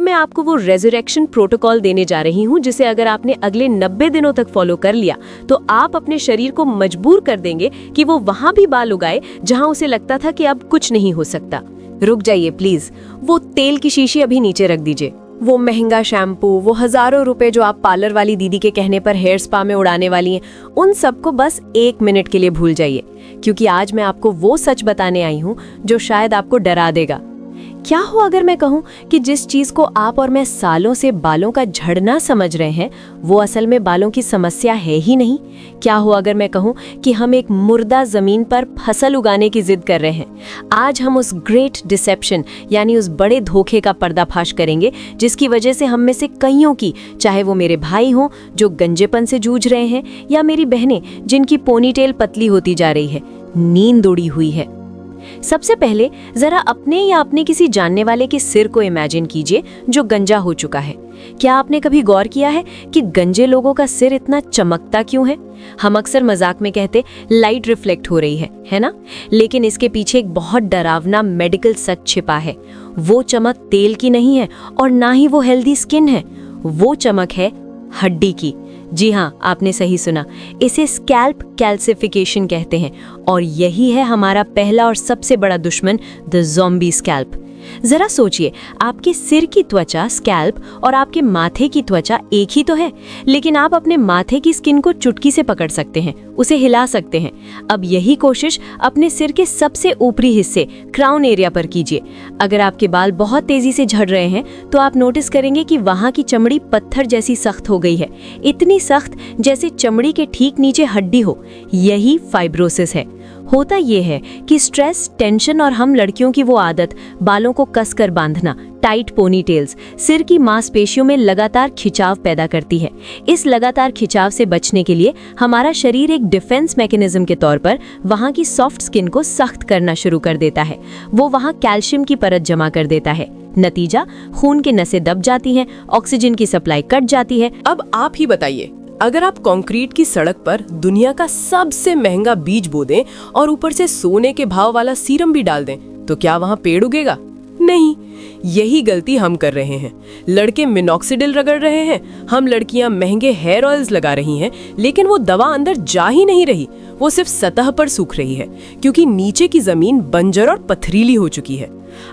अब मैं आपको वो रेजरेक्शन प्रोटोकॉल देने जा रही हूँ जिसे अगर आपने अगले 90 दिनों तक फॉलो कर लिया तो आप अपने शरीर को मजबूर कर देंगे कि वो वहां भी बाल उगाए जहां उसे लगता था कि अब कुछ नहीं हो सकता। रुक जाइए प्लीज, वो तेल की शीशी अभी नीचे रख दीजिए। वो महंगा शैम्पू, वो हजारों रुपए जो आप पार्लर वाली दीदी के कहने पर हेयर स्पा में उड़ाने वाली हैं, उन सबको बस 1 मिनट के लिए भूल जाइए, क्योंकि आज मैं आपको वो सच बताने आई हूँ जो शायद आपको डरा देगा। क्या हो अगर मैं कहूँ कि जिस चीज को आप और मैं सालों से बालों का झड़ना समझ रहे हैं वो असल में बालों की समस्या है ही नहीं? क्या हो अगर मैं कहूँ कि हम एक मुर्दा जमीन पर फसल उगाने की जिद कर रहे हैं? आज हम उस ग्रेट डिसेप्शन यानी उस बड़े धोखे का पर्दाफाश करेंगे जिसकी वजह से हम में से कईयों की, चाहे वो मेरे भाई हों जो गंजेपन से जूझ रहे हैं या मेरी बहनें जिनकी पोनीटेल पतली होती जा रही है, नींद उड़ी हुई है। सबसे पहले जरा अपने या अपने किसी जानने वाले के सिर को इमेजिन कीजिए जो गंजा हो चुका है। क्या आपने कभी गौर किया है कि गंजे लोगों का सिर इतना चमकता क्यों है? हम अक्सर मजाक में कहते लाइट रिफ्लेक्ट हो रही है ना? लेकिन इसके पीछे एक बहुत डरावना मेडिकल सच छिपा है। वो चमक तेल की नहीं है और ना ही वो हेल्दी स्किन है, वो चमक है हड्डी की। जी हाँ, आपने सही सुना, इसे स्कैल्प कैल्सिफिकेशन कहते हैं और यही है हमारा पहला और सबसे बड़ा दुश्मन, द ज़ॉम्बी स्कैल्प। जरा सोचिए, आपके सिर की त्वचा स्कैल्प और आपके माथे की त्वचा एक ही तो है, लेकिन आप अपने माथे की स्किन को चुटकी से पकड़ सकते हैं, उसे हिला सकते हैं। अब यही कोशिश अपने सिर के सबसे ऊपरी हिस्से क्राउन एरिया पर कीजिए। अगर आपके बाल बहुत तेजी से झड़ रहे हैं तो आप नोटिस करेंगे कि वहां की चमड़ी पत्थर जैसी सख्त हो गई है, इतनी सख्त जैसे चमड़ी के ठीक नीचे हड्डी हो। यही फाइब्रोसिस है। होता यह है कि स्ट्रेस, टेंशन और हम लड़कियों की वो आदत बालों को कसकर बांधना, टाइट पोनीटेल्स, सिर की मांसपेशियों में लगातार खिंचाव पैदा करती है। इस लगातार खिंचाव से बचने के लिए हमारा शरीर एक डिफेंस मैकेनिज्म के तौर पर वहां की सॉफ्ट स्किन को सख्त करना शुरू कर देता है। वो वहां कैल्शियम की परत जमा कर देता है। नतीजा, खून की नसें दब जाती हैं, ऑक्सीजन की सप्लाई कट जाती है। अब आप ही बताइए, अगर आप कंक्रीट की सड़क पर दुनिया का सबसे महंगा बीज बो दें और ऊपर से सोने के भाव वाला सीरम भी डाल दें तो क्या वहां पेड़ उगेगा? नहीं। यही गलती हम कर रहे हैं। लड़के मिनॉक्सिडिल रगड़ रहे हैं, हम लड़कियां महंगे हेयर ऑयल्स लगा रही हैं, लेकिन वो दवा अंदर जा ही नहीं रही, वो सिर्फ सतह पर सूख रही है, क्योंकि नीचे की जमीन बंजर और पथरीली हो चुकी है।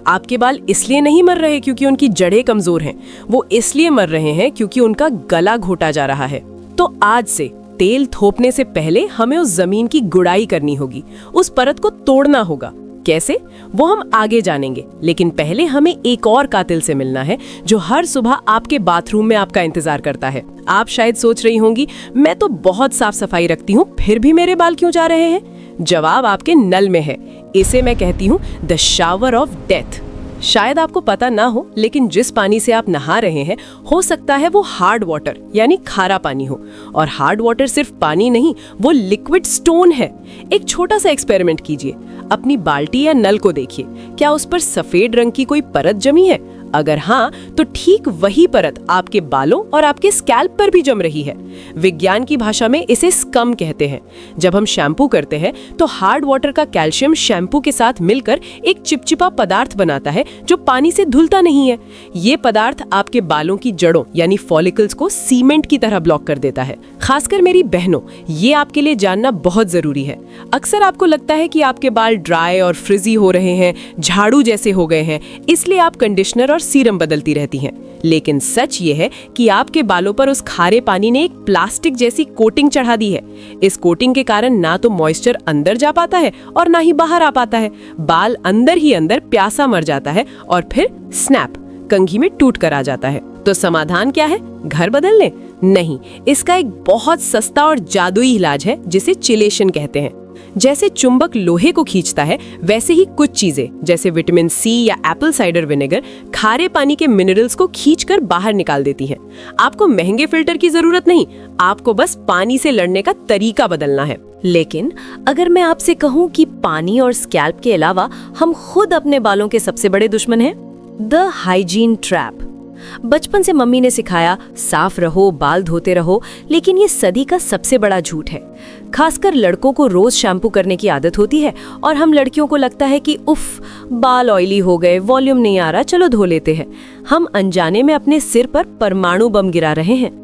आपके बाल इसलिए नहीं मर रहे क्योंकि उनकी जड़ें कमजोर हैं, वो इसलिए मर रहे हैं क्योंकि उनका गला घोटा जा रहा है। तो आज से तेल थोपने से पहले हमें उस जमीन की गुड़ाई करनी होगी, उस परत को तोड़ना होगा। कैसे, वो हम आगे जानेंगे, लेकिन पहले हमें एक और कातिल से मिलना है जो हर सुबह आपके बाथरूम में आपका इंतजार करता है। आप शायद सोच रही होंगी, मैं तो बहुत साफ सफाई रखती हूँ, फिर भी मेरे बाल क्यों जा रहे हैं? जवाब आपके नल में है। इसे मैं कहती हूँ द शावर ऑफ डेथ। शायद आपको पता ना हो, लेकिन जिस पानी से आप नहा रहे हैं हो सकता है वो हार्ड वाटर यानी खारा पानी हो। और हार्ड वाटर सिर्फ पानी नहीं, वो लिक्विड स्टोन है। एक छोटा सा एक्सपेरिमेंट कीजिए, अपनी बाल्टी या नल को देखिए, क्या उस पर सफेद रंग की कोई परत जमी है? अगर हाँ, तो ठीक वही परत आपके बालों और आपके स्कैल्प पर भी जम रही है। विज्ञान की भाषा में इसे स्कम कहते हैं। जब हम शैम्पू करते हैं तो हार्ड वाटर का कैल्शियम शैम्पू के साथ मिलकर एक चिपचिपा पदार्थ बनाता है जो पानी से धुलता नहीं है। ये पदार्थ आपके बालों की जड़ों यानी फॉलिकल्स को सीमेंट की तरह ब्लॉक कर देता है। खासकर मेरी बहनों, ये आपके लिए जानना बहुत जरूरी है। अक्सर आपको लगता है कि आपके बाल ड्राई और फ्रिजी हो रहे हैं, झाड़ू जैसे हो गए हैं, इसलिए आप कंडीशनर और सीरम बदलती रहती हैं। लेकिन सच ये है कि आपके बालों पर उस खारे पानी ने एक प्लास्टिक जैसी कोटिंग चढ़ा दी है। इस कोटिंग के कारण ना तो मॉइस्चर अंदर जा पाता है और ना ही बाहर आ पाता है। बाल अंदर ही अंदर प्यासा मर जाता है और फिर स्नैप, कंघी में टूट कर आ जाता है। तो समाधान क्या है? घर बदल लें? नहीं, इसका एक बहुत सस्ता और जादुई इलाज है जिसे चिलेशन कहते हैं। जैसे चुंबक लोहे को खींचता है, वैसे ही कुछ चीजें जैसे विटामिन सी या एप्पल साइडर विनेगर खारे पानी के मिनरल्स को खींचकर बाहर निकाल देती हैं। आपको महंगे फिल्टर की जरूरत नहीं, आपको बस पानी से लड़ने का तरीका बदलना है। लेकिन अगर मैं आपसे कहूँ कि पानी और स्कैल्प के अलावा हम खुद अपने बालों के सबसे बड़े दुश्मन हैं, द हाइजीन ट्रैप। बचपन से मम्मी ने सिखाया साफ रहो, बाल धोते रहो, लेकिन ये सदी का सबसे बड़ा झूठ है। खासकर लड़कों को रोज शैम्पू करने की आदत होती है और हम लड़कियों को लगता है कि उफ, बाल ऑयली हो गए, वॉल्यूम नहीं आ रहा, चलो धो लेते हैं। हम अनजाने में अपने सिर पर परमाणु बम गिरा रहे हैं।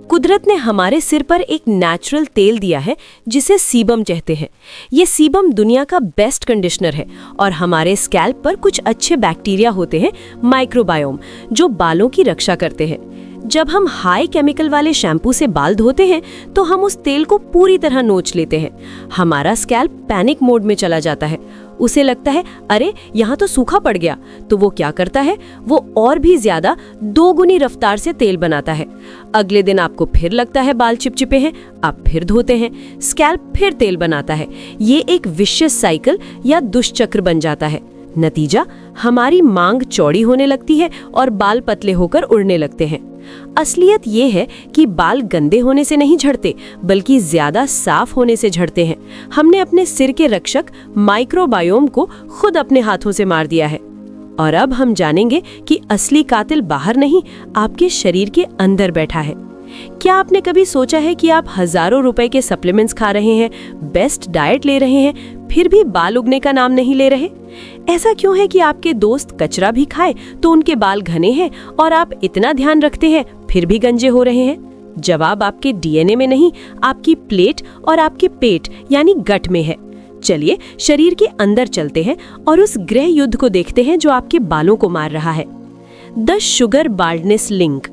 कुदरत ने हमारे सिर पर एक नेचुरल तेल दिया है जिसे सीबम कहते हैं। ये सीबम दुनिया का बेस्ट कंडीशनर है और हमारे स्कैल्प पर कुछ अच्छे बैक्टीरिया होते हैं, माइक्रोबायोम, जो बालों की रक्षा करते हैं। जब हम हाई केमिकल वाले शैम्पू से बाल धोते हैं तो हम उस तेल को पूरी तरह नोच लेते हैं। हमारा स्कैल्प पैनिक मोड में चला जाता है। उसे लगता है अरे यहाँ तो सूखा पड़ गया, तो वो क्या करता है, वो और भी ज्यादा 2 गुनी रफ्तार से तेल बनाता है। अगले दिन आपको फिर लगता है बाल चिपचिपे हैं, आप फिर धोते हैं, स्कैल्प फिर तेल बनाता है। ये एक विशियस साइकिल या दुष्चक्र बन जाता है। नतीजा, हमारी मांग चौड़ी होने लगती है और बाल पतले होकर उड़ने लगते हैं। असलियत ये है कि बाल गंदे होने से नहीं झड़ते, बल्कि ज्यादा साफ होने से झड़ते हैं। हमने अपने सिर के रक्षक माइक्रोबायोम को खुद अपने हाथों से मार दिया है। और अब हम जानेंगे कि असली कातिल बाहर नहीं, आपके शरीर के अंदर बैठा है। क्या आपने कभी सोचा है कि आप हजारों रुपए के सप्लीमेंट्स खा रहे हैं, बेस्ट डाइट ले रहे हैं, फिर भी बाल उगने का नाम नहीं ले रहे? ऐसा क्यों है कि आपके दोस्त कचरा भी खाए तो उनके बाल घने हैं और आप इतना ध्यान रखते हैं फिर भी गंजे हो रहे हैं? जवाब आपके डीएनए में नहीं, आपकी प्लेट और आपके पेट यानी गट में है। चलिए शरीर के अंदर चलते हैं और उस गृह युद्ध को देखते हैं जो आपके बालों को मार रहा है। The sugar baldness link.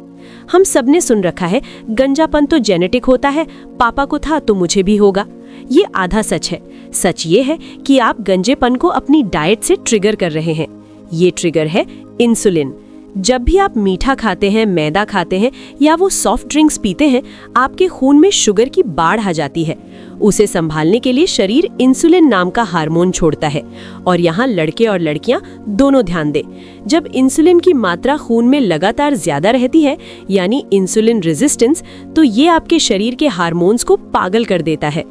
हम सबने सुन रखा है, गंजापन तो जेनेटिक होता है, पापा को था तो मुझे भी होगा। ये आधा सच है। सच ये है कि आप गंजेपन को अपनी डाइट से ट्रिगर कर रहे हैं। ये ट्रिगर है इंसुलिन। जब भी आप मीठा खाते हैं, मैदा खाते हैं या वो सॉफ्ट ड्रिंक्स पीते हैं, आपके खून में शुगर की बाढ़ आ जाती है। उसे संभालने के लिए शरीर इंसुलिन नाम का हार्मोन छोड़ता है। और यहाँ लड़के और लड़कियां दोनों ध्यान दें। जब इंसुलिन की मात्रा खून में लगातार ज्यादा रहती है, यानी इंसुलिन रेजिस्टेंस, तो ये आपके शरीर के हार्मोन्स को पागल कर देता है।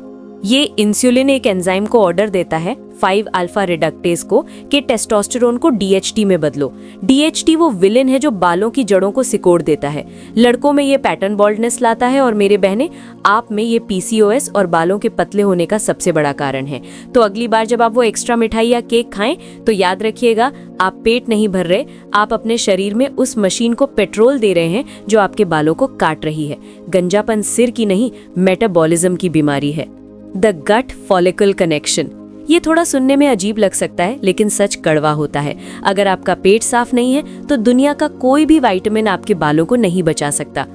ये इंसुलिन एक एंजाइम को ऑर्डर देता है 5 अल्फा रिडक्टेज को कि टेस्टोस्टेरोन को DHT में बदलो। DHT वो विलेन है जो बालों की जड़ों को सिकोड़ देता है। लड़कों में ये पैटर्न बॉल्डनेस लाता है और मेरे बहनें, आप में ये PCOS और बालों के पतले होने का सबसे बड़ा कारण है। तो अगली बार जब आप वो एक्स्ट्रा मिठाई या केक खाएं तो याद रखिएगा, आप पेट नहीं भर रहे, आप अपने शरीर में उस मशीन को पेट्रोल दे रहे हैं जो आपके बालों को काट रही है। गंजापन सिर की नहीं, मेटाबॉलिज्म की बीमारी है। The gut follicle connection. ये थोड़ा सुनने में अजीब लग सकता है, लेकिन सच कड़वा होता है। अगर आपका पेट साफ नहीं है तो दुनिया का कोई भी विटामिन आपके बालों को नहीं बचा सकता।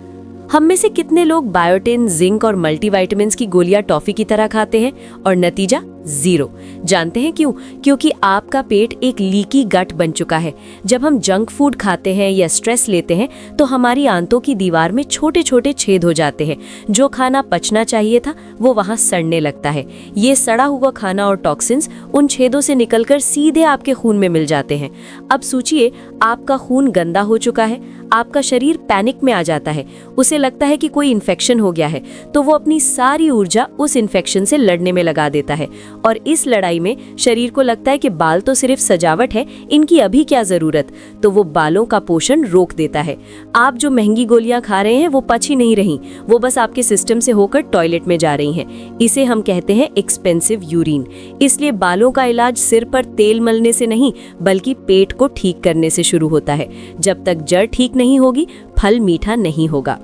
हम में से कितने लोग बायोटिन, जिंक और मल्टीविटामिन्स की गोलियां टॉफी की तरह खाते हैं और नतीजा 0। जानते हैं क्यों? क्योंकि आपका पेट एक लीकी गट बन चुका है। जब हम जंक फूड खाते हैं या स्ट्रेस लेते हैं तो हमारी आंतों की दीवार में छोटे छोटे छेद हो जाते हैं। जो खाना पचना चाहिए था वो वहां सड़ने लगता है। ये सड़ा हुआ खाना और टॉक्सिन्स उन छेदों से निकलकर सीधे आपके खून में मिल जाते हैं। अब सोचिए, आपका खून गंदा हो चुका है, आपका शरीर पैनिक में आ जाता है। उसे लगता है कि कोई इन्फेक्शन हो गया है, तो वो अपनी सारी ऊर्जा उस इन्फेक्शन से लड़ने में लगा देता है। और इस लड़ाई में शरीर को लगता है कि बाल तो सिर्फ सजावट है, इनकी अभी क्या जरूरत, तो वो बालों का पोषण रोक देता है। आप जो महंगी गोलियां खा रहे हैं वो पच ही नहीं रही, वो बस आपके सिस्टम से होकर टॉयलेट में जा रही हैं। इसे हम कहते हैं एक्सपेंसिव यूरिन। इसलिए बालों का इलाज सिर पर तेल मलने से नहीं, बल्कि पेट को ठीक करने से शुरू होता है। जब तक जड़ ठीक नहीं होगी, फल मीठा नहीं होगा।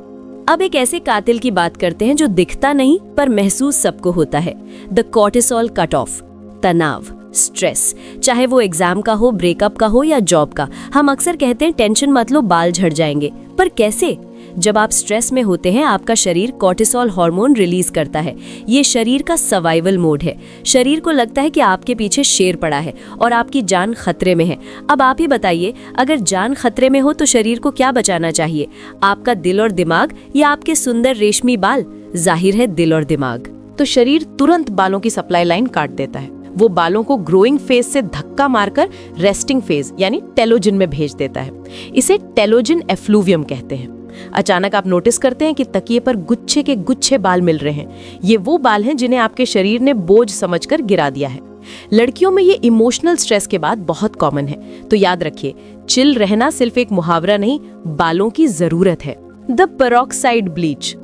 अब एक ऐसे कातिल की बात करते हैं जो दिखता नहीं पर महसूस सबको होता है। The cortisol cut off. तनाव, स्ट्रेस, चाहे वो एग्जाम का हो, ब्रेकअप का हो या जॉब का। हम अक्सर कहते हैं टेंशन मत लो, बाल झड़ जाएंगे, पर कैसे? जब आप स्ट्रेस में होते हैं, आपका शरीर कॉर्टिसोल हार्मोन रिलीज करता है। ये शरीर का सर्वाइवल मोड है। शरीर को लगता है कि आपके पीछे शेर पड़ा है और आपकी जान खतरे में है। अब आप ही बताइए, अगर जान खतरे में हो तो शरीर को क्या बचाना चाहिए? आपका दिल और दिमाग या आपके सुंदर रेशमी बाल? जाहिर है दिल और दिमाग। तो शरीर तुरंत बालों की सप्लाई लाइन काट देता है। वो बालों को ग्रोइंग फेज से धक्का मारकर रेस्टिंग फेज यानी टेलोजिन में भेज देता है। इसे टेलोजिन एफ्लूवियम कहते हैं। अचानक आप नोटिस करते हैं कि तकिए पर गुच्छे के गुच्छे बाल मिल रहे हैं। ये वो बाल हैं जिन्हें आपके शरीर ने बोझ समझकर गिरा दिया है। लड़कियों में ये इमोशनल स्ट्रेस के बाद बहुत कॉमन है। तो याद रखिए, चिल रहना सिर्फ एक मुहावरा नहीं, बालों की जरूरत है। The peroxide bleach.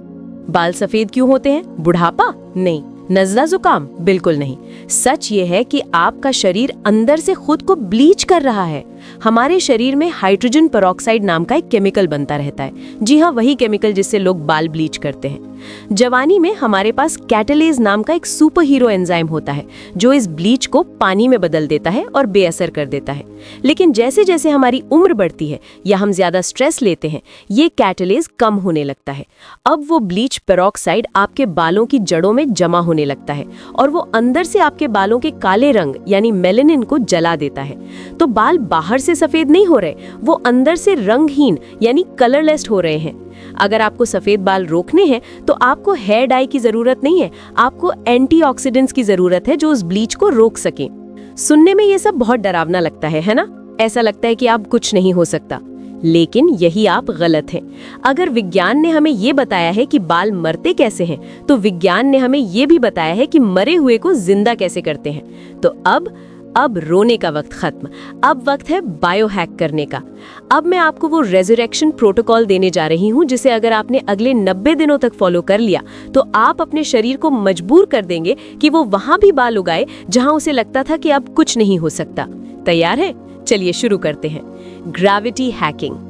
बाल सफेद क्यों होते हैं? बुढ़ापा? नहीं। नज़ला जुकाम? बिल्कुल नहीं। सच ये है कि आपका शरीर अंदर से खुद को ब्लीच कर रहा है। हमारे शरीर में हाइड्रोजन पेरोक्साइड नाम का एक केमिकल बनता रहता है। जी हाँ, वही केमिकल जिससे लोग बाल ब्लीच करते हैं। जवानी में हमारे पास कैटालेज नाम का एक सुपर हीरो एंजाइम होता है जो इस ब्लीच को पानी में बदल देता है और बेअसर कर देता है। लेकिन जैसे जैसे हमारी उम्र बढ़ती है या हम ज्यादा स्ट्रेस लेते हैं, ये कैटालेज कम होने लगता है। अब वो ब्लीच पेरोक्साइड आपके बालों की जड़ों में जमा होने लगता है और वो अंदर से आपके बालों के काले रंग यानी मेलानिन को जला देता है। तो बाल बाहर से सफेद नहीं हो रहे, वो अंदर से रंगहीन यानी कलरलेस हो रहे हैं। अगर आपको सफेद बाल रोकने हैं तो आपको हेयर डाई की जरूरत नहीं है, आपको एंटीऑक्सीडेंट्स की जरूरत है जो उस ब्लीच को रोक सके। सुनने में ये सब बहुत डरावना लगता है ना? ऐसा लगता है कि आप कुछ नहीं हो सकता, लेकिन यही आप गलत हैं। अगर विज्ञान ने हमें ये बताया है कि बाल मरते कैसे हैं, तो विज्ञान ने हमें ये भी बताया है कि मरे हुए को जिंदा कैसे करते हैं। तो अब रोने का वक्त खत्म, अब वक्त है बायो हैक करने का। अब मैं आपको वो रेजरेक्शन प्रोटोकॉल देने जा रही हूँ जिसे अगर आपने अगले 90 दिनों तक फॉलो कर लिया तो आप अपने शरीर को मजबूर कर देंगे कि वो वहां भी बाल उगाए जहां उसे लगता था कि अब कुछ नहीं हो सकता। तैयार है? चलिए शुरू करते हैं। Gravity hacking.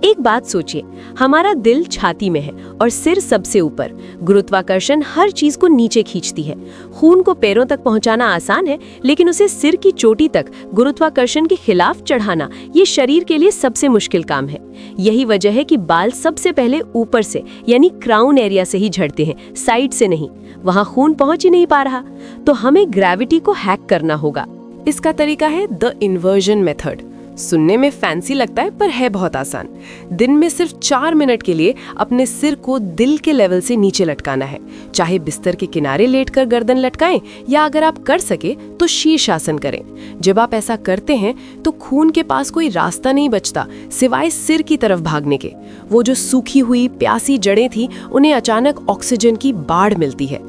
एक बात सोचिए, हमारा दिल छाती में है और सिर सबसे ऊपर। गुरुत्वाकर्षण हर चीज को नीचे खींचती है। खून को पैरों तक पहुंचाना आसान है, लेकिन उसे सिर की चोटी तक गुरुत्वाकर्षण के खिलाफ चढ़ाना ये शरीर के लिए सबसे मुश्किल काम है। यही वजह है कि बाल सबसे पहले ऊपर से यानी क्राउन एरिया से ही झड़ते हैं, साइड से नहीं। वहां खून पहुंच ही नहीं पा रहा। तो हमें ग्रेविटी को हैक करना होगा। इसका तरीका है द इन्वर्जन मेथड। सुनने में फैंसी लगता है पर है बहुत आसान। दिन में सिर्फ 4 मिनट के लिए अपने सिर को दिल के लेवल से नीचे लटकाना है। चाहे बिस्तर के किनारे लेटकर गर्दन लटकाएं या अगर आप कर सके तो शीर्षासन करें। जब आप ऐसा करते हैं तो खून के पास कोई रास्ता नहीं बचता सिवाय सिर की तरफ भागने के। वो जो सूखी हुई प्यासी जड़ें थी उन्हें अचानक ऑक्सीजन की बाढ़ मिलती है।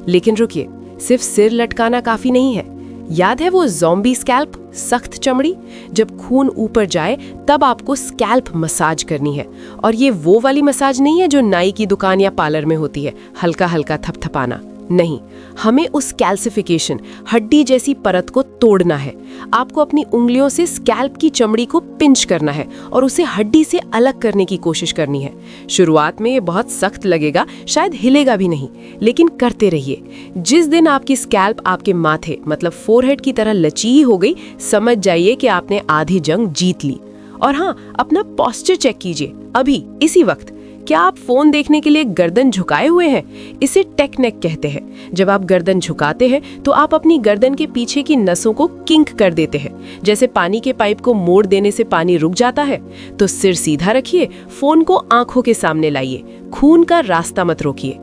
लेकिन रुकिए, सिर्फ सिर लटकाना काफी नहीं है। याद है वो ज़ॉम्बी स्कैल्प, सख्त चमड़ी? जब खून ऊपर जाए तब आपको स्कैल्प मसाज करनी है। और ये वो वाली मसाज नहीं है जो नाई की दुकान या पार्लर में होती है, हल्का हल्का थपथपाना नहीं। हमें उस कैल्सिफिकेशन, हड्डी जैसी परत को तोड़ना है। आपको अपनी उंगलियों से स्कैल्प की चमड़ी को पिंच करना है और उसे हड्डी से अलग करने की कोशिश करनी है। शुरुआत में ये बहुत सख्त लगेगा, शायद हिलेगा भी नहीं, लेकिन करते रहिए। जिस दिन आपकी स्कैल्प आपके माथे मतलब फोरहेड की तरह लचीली हो गई, समझ जाइए कि आपने आधी जंग जीत ली। और हाँ, अपना पोस्चर चेक कीजिए अभी इसी वक्त। क्या आप फोन देखने के लिए गर्दन झुकाए हुए हैं? इसे टेक नेक कहते हैं। जब आप गर्दन झुकाते हैं तो आप अपनी गर्दन के पीछे की नसों को किंक कर देते हैं। जैसे पानी के पाइप को मोड़ देने से पानी रुक जाता है। तो सिर सीधा रखिए, फोन को आंखों के सामने लाइए, खून का रास्ता मत रोकिए।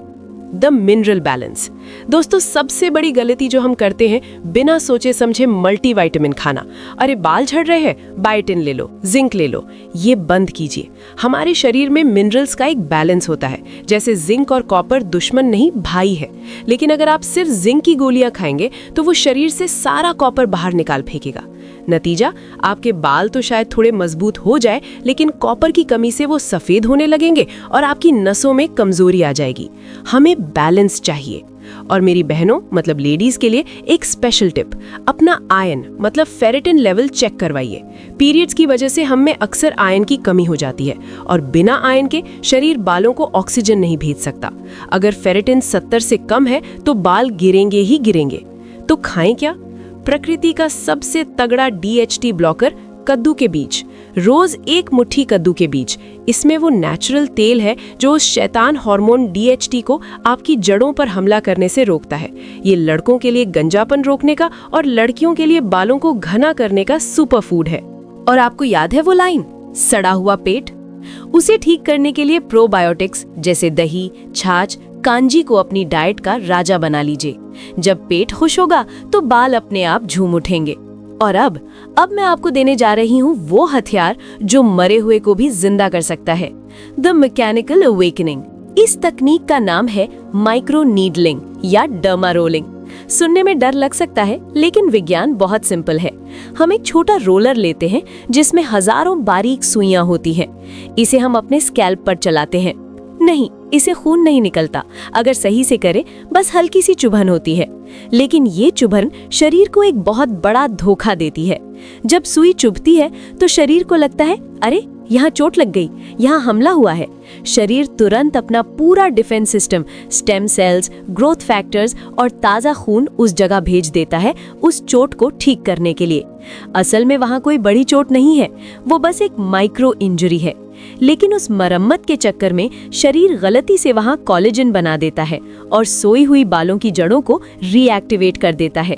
The mineral balance. दोस्तों, सबसे बड़ी गलती जो हम करते हैं, बिना सोचे समझे मल्टीविटामिन खाना। अरे बाल झड़ रहे हैं, बायोटिन ले लो, जिंक ले लो। ये बंद कीजिए। हमारे शरीर में मिनरल्स का एक बैलेंस होता है। जैसे जिंक और कॉपर दुश्मन नहीं, भाई है। लेकिन अगर आप सिर्फ जिंक की गोलियां खाएंगे तो वो शरीर से सारा कॉपर बाहर निकाल फेंकेगा। नतीजा, आपके बाल तो शायद थोड़े मजबूत हो जाए, लेकिन कॉपर की कमी से वो सफेद होने लगेंगे और आपकी नसों में कमजोरी आ जाएगी। हमें बैलेंस चाहिए। और मेरी बहनों मतलब लेडीज के लिए एक स्पेशल टिप, अपना आयरन मतलब फेरेटिन लेवल चेक करवाइए। पीरियड्स की वजह से हम में अक्सर आयरन की कमी हो जाती है और बिना आयरन के शरीर बालों को ऑक्सीजन नहीं भेज सकता। अगर फेरेटिन 70 से कम है तो बाल गिरेंगे ही गिरेंगे। तो खाएं क्या? प्रकृति का सबसे तगड़ा DHT ब्लॉकर, कद्दू के बीज। रोज 1 मुट्ठी कद्दू के बीज। इसमें वो नेचुरल तेल है जो उस शैतान हार्मोन DHT को आपकी जड़ों पर हमला करने से रोकता है। ये लड़कों के लिए गंजापन रोकने का और लड़कियों के लिए बालों को घना करने का सुपर फूड है। और आपको याद है वो लाइन, सड़ा हुआ पेट? उसे ठीक करने के लिए प्रोबायोटिक्स जैसे दही, छाछ, कांजी को अपनी डाइट का राजा बना लीजिए। जब पेट खुश होगा तो बाल अपने आप झूम उठेंगे। और अब मैं आपको देने जा रही हूँ वो हथियार जो मरे हुए को भी जिंदा कर सकता है, द मैकेनिकल अवेकनिंग। इस तकनीक का नाम है माइक्रो नीडलिंग या डर्मा रोलिंग। सुनने में डर लग सकता है, लेकिन विज्ञान बहुत सिंपल है। हम एक छोटा रोलर लेते हैं जिसमें हजारों बारीक सुइयां होती हैं। इसे हम अपने स्कैल्प पर चलाते हैं। नहीं, इसे खून नहीं निकलता। अगर सही से करें, बस हल्की सी चुभन होती है। लेकिन ये चुभन शरीर को एक बहुत बड़ा धोखा देती है। जब सुई चुभती है तो शरीर को लगता है, अरे यहाँ चोट लग गई, यहाँ हमला हुआ है। शरीर तुरंत अपना पूरा defence system, stem cells, growth factors और ताज़ा खून उस जगह भेज देता है उस चोट को ठीक करने के लिए। असल में वहाँ कोई बड़ी चोट नहीं है, वो बस एक माइक्रो इंजरी है। लेकिन उस मरम्मत के चक्कर में शरीर गलती से वहाँ कोलेजन बना देता है और सोई हुई बालों की जड़ों को रीएक्टिवेट कर देता है।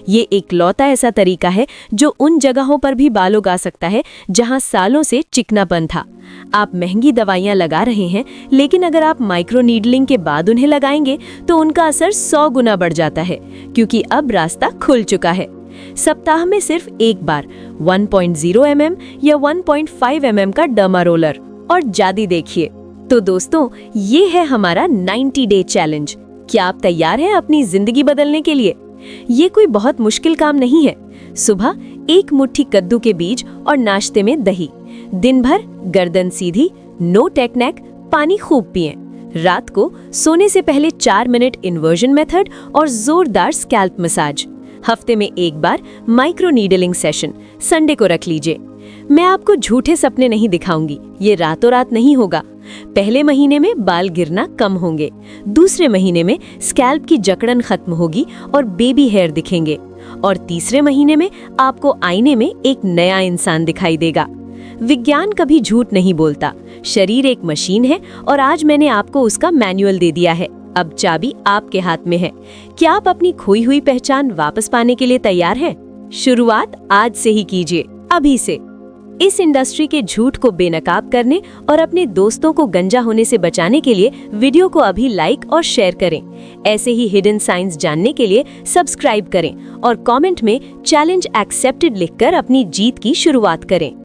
ये एक लौता ऐसा तरीका है जो उन जगहों पर भी बाल उगा सकता है जहां सालों से चिकनापन था। आप महंगी दवाइयां लगा रहे हैं, लेकिन अगर आप माइक्रो नीडलिंग के बाद उन्हें लगाएंगे तो उनका असर 100 गुना बढ़ जाता है, क्योंकि अब रास्ता खुल चुका है। सप्ताह में सिर्फ एक बार 1.0 mm या 1.5 mm का डर्मा रोलर और जादी देखिए। तो दोस्तों, ये है हमारा 90 डे चैलेंज। क्या आप तैयार हैं अपनी जिंदगी बदलने के लिए? ये कोई बहुत मुश्किल काम नहीं है। सुबह 1 मुट्ठी कद्दू के बीज और नाश्ते में दही। दिन भर गर्दन सीधी, नो टेक नेक, पानी खूब पिएं। रात को सोने से पहले 4 मिनट इन्वर्जन मेथड और जोरदार स्कैल्प मसाज। हफ्ते में एक बार माइक्रो नीडलिंग सेशन संडे को रख लीजिए। मैं आपको झूठे सपने नहीं दिखाऊंगी, ये रातों रात नहीं होगा। पहले महीने में बाल गिरना कम होंगे, दूसरे महीने में स्कैल्प की जकड़न खत्म होगी और बेबी हेयर दिखेंगे, और तीसरे महीने में आपको आईने में एक नया इंसान दिखाई देगा। विज्ञान कभी झूठ नहीं बोलता। शरीर एक मशीन है और आज मैंने आपको उसका मैनुअल दे दिया है। अब चाबी आपके हाथ में है। क्या आप अपनी खोई हुई पहचान वापस पाने के लिए तैयार हैं? शुरुआत आज से ही कीजिए, अभी से। इस इंडस्ट्री के झूठ को बेनकाब करने और अपने दोस्तों को गंजा होने से बचाने के लिए वीडियो को अभी लाइक और शेयर करें। ऐसे ही हिडन साइंस जानने के लिए सब्सक्राइब करें और कमेंट में चैलेंज एक्सेप्टेड लिखकर अपनी जीत की शुरुआत करें।